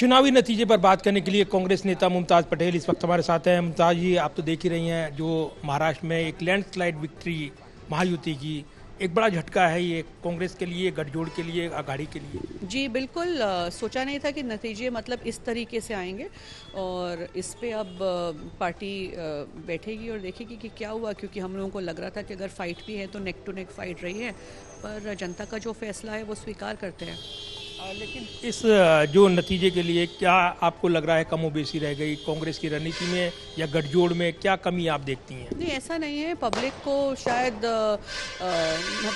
चुनावी नतीजे पर बात करने के लिए कांग्रेस नेता मुमताज पटेल इस वक्त हमारे साथ हैं। मुमताज जी, आप तो देख ही रही हैं जो महाराष्ट्र में एक लैंडस्लाइड विक्ट्री महायुति की, एक बड़ा झटका है ये कांग्रेस के लिए, गठजोड़ के लिए, आघाड़ी के लिए। जी बिल्कुल, सोचा नहीं था कि नतीजे मतलब इस तरीके से आएंगे और इस पे अब पार्टी बैठेगी और देखेगी कि क्या हुआ, क्योंकि हम लोगों को लग रहा था कि अगर फाइट भी है तो नेक टू नेक फाइट रही है, पर जनता का जो फैसला है वो स्वीकार करते हैं। लेकिन इस जो नतीजे के लिए क्या आपको लग रहा है कमोबेशी रह गई कांग्रेस की रणनीति में या गठजोड़ में, क्या कमी आप देखती हैं? नहीं, ऐसा नहीं है। पब्लिक को शायद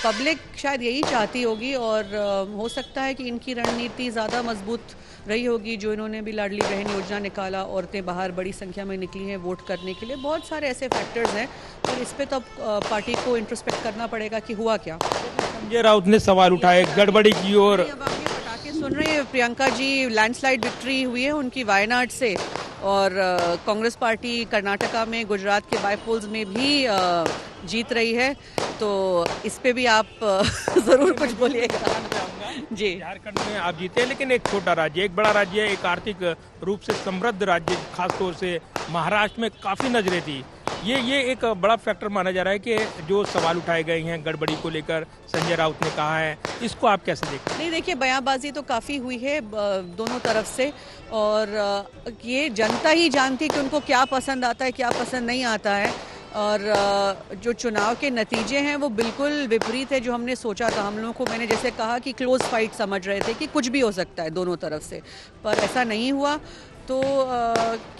पब्लिक शायद यही चाहती होगी और हो सकता है कि इनकी रणनीति ज़्यादा मजबूत रही होगी। जो इन्होंने भी लाडली बहन योजना निकाला, औरतें बाहर बड़ी संख्या में निकली हैं वोट करने के लिए, बहुत सारे ऐसे फैक्टर्स हैं, पर इस पे तो पार्टी को इंट्रोस्पेक्ट करना पड़ेगा कि हुआ क्या। संजय राउत ने सवाल उठाए गड़बड़ी की और सुन रहे हैं प्रियंका जी, लैंडस्लाइड विक्ट्री हुई है उनकी वायनाड से, और कांग्रेस पार्टी कर्नाटका में, गुजरात के बाईपोल्स में भी जीत रही है, तो इस पे भी आप जरूर कुछ बोलिएगा। जी, झारखंड में आप जीते हैं, लेकिन एक छोटा राज्य, एक बड़ा राज्य है, एक आर्थिक रूप से समृद्ध राज्य, खासतौर से महाराष्ट्र में काफी नजरें थी। ये एक बड़ा फैक्टर माना जा रहा है कि जो सवाल उठाए गए हैं गड़बड़ी को लेकर, संजय राउत ने कहा है, इसको आप कैसे देखते हैं? नहीं, देखिए, बयानबाजी तो काफ़ी हुई है दोनों तरफ से, और ये जनता ही जानती है कि उनको क्या पसंद आता है, क्या पसंद नहीं आता है, और जो चुनाव के नतीजे हैं वो बिल्कुल विपरीत है जो हमने सोचा था। हम लोगों को, मैंने जैसे कहा कि क्लोज फाइट समझ रहे थे कि कुछ भी हो सकता है दोनों तरफ से, पर ऐसा नहीं हुआ। तो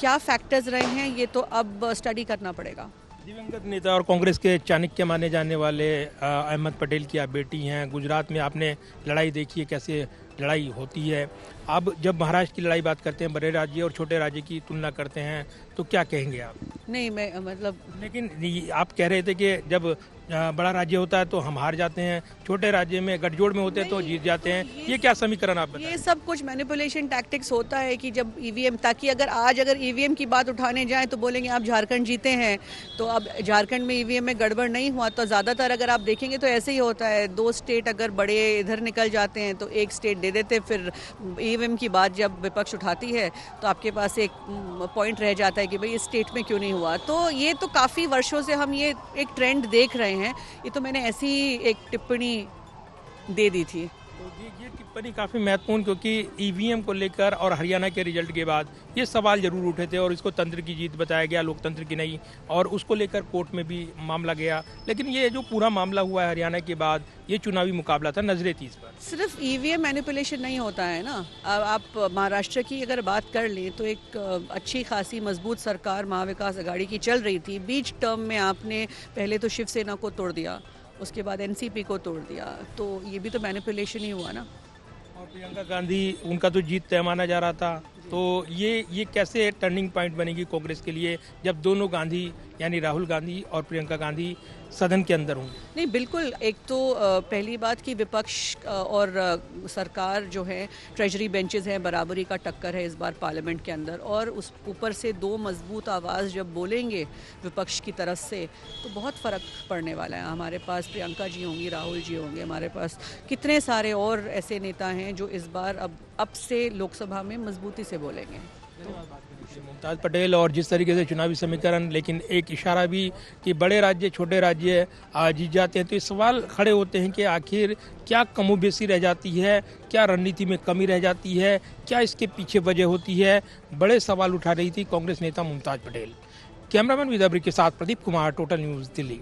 क्या फैक्टर्स रहे हैं ये तो अब स्टडी करना पड़ेगा। दिवंगत नेता और कांग्रेस के चाणक्य माने जाने वाले अहमद पटेल की आप बेटी हैं। गुजरात में आपने लड़ाई देखी है, कैसे लड़ाई होती है। अब जब महाराष्ट्र की लड़ाई बात करते हैं, बड़े राज्य और छोटे राज्य की तुलना करते हैं, तो क्या कहेंगे आप? नहीं, मैं मतलब, लेकिन आप कह रहे थे कि जब बड़ा राज्य होता है तो हम हार जाते हैं, छोटे राज्य में गठजोड़ में होते हैं तो जीत जाते हैं। ये क्या समीकरण आप बताएं? ये सब कुछ मैनिपुलेशन टैक्टिक्स होता है कि जब ईवीएम, ताकि अगर ईवीएम की बात उठाने जाएं तो बोलेंगे आप झारखंड जीते हैं, तो अब झारखंड में ईवीएम में गड़बड़ नहीं हुआ, तो ज़्यादातर अगर आप देखेंगे तो ऐसे ही होता है। दो स्टेट अगर बड़े इधर निकल जाते हैं तो एक स्टेट दे देते, फिर ईवीएम की बात जब विपक्ष उठाती है तो आपके पास एक पॉइंट रह जाता है कि भाई इस स्टेट में क्यों नहीं हुआ। तो ये तो काफ़ी वर्षों से हम ये एक ट्रेंड देख रहे हैं। ये तो मैंने ऐसी एक टिप्पणी दे दी थी। तो ये टिप्पणी काफ़ी महत्वपूर्ण, क्योंकि ईवीएम को लेकर और हरियाणा के रिजल्ट के बाद ये सवाल जरूर उठे थे और इसको तंत्र की जीत बताया गया, लोकतंत्र की नहीं, और उसको लेकर कोर्ट में भी मामला गया। लेकिन ये जो पूरा मामला हुआ है हरियाणा के बाद, ये चुनावी मुकाबला था, नजरें थी इस पर। सिर्फ ईवीएम मैनिपुलेशन नहीं होता है ना। अब आप महाराष्ट्र की अगर बात कर लें तो एक अच्छी खासी मजबूत सरकार महाविकास आघाड़ी की चल रही थी। बीच टर्म में आपने पहले तो शिवसेना को तोड़ दिया, उसके बाद एनसीपी को तोड़ दिया, तो ये भी तो मैनिपुलेशन ही हुआ ना। और प्रियंका गांधी, उनका तो जीत तय माना जा रहा था, तो ये कैसे टर्निंग पॉइंट बनेगी कांग्रेस के लिए जब दोनों गांधी यानी राहुल गांधी और प्रियंका गांधी सदन के अंदर होंगे? नहीं, बिल्कुल। एक तो पहली बात कि विपक्ष और सरकार जो है, ट्रेजरी बेंचेस हैं, बराबरी का टक्कर है इस बार पार्लियामेंट के अंदर, और उस ऊपर से दो मजबूत आवाज़ जब बोलेंगे विपक्ष की तरफ से तो बहुत फ़र्क पड़ने वाला है। हमारे पास प्रियंका जी होंगी, राहुल जी होंगे, हमारे पास कितने सारे और ऐसे नेता हैं जो इस बार अब से लोकसभा में मजबूती से बोलेंगे। मुमताज पटेल, और जिस तरीके से चुनावी समीकरण, लेकिन एक इशारा भी कि बड़े राज्य छोटे राज्य जीत जाते हैं, तो ये सवाल खड़े होते हैं कि आखिर क्या कमोबेशी रह जाती है, क्या रणनीति में कमी रह जाती है, क्या इसके पीछे वजह होती है। बड़े सवाल उठा रही थी कांग्रेस नेता मुमताज पटेल। कैमरामैन विदाब्री के साथ प्रदीप कुमार, टोटल न्यूज़, दिल्ली।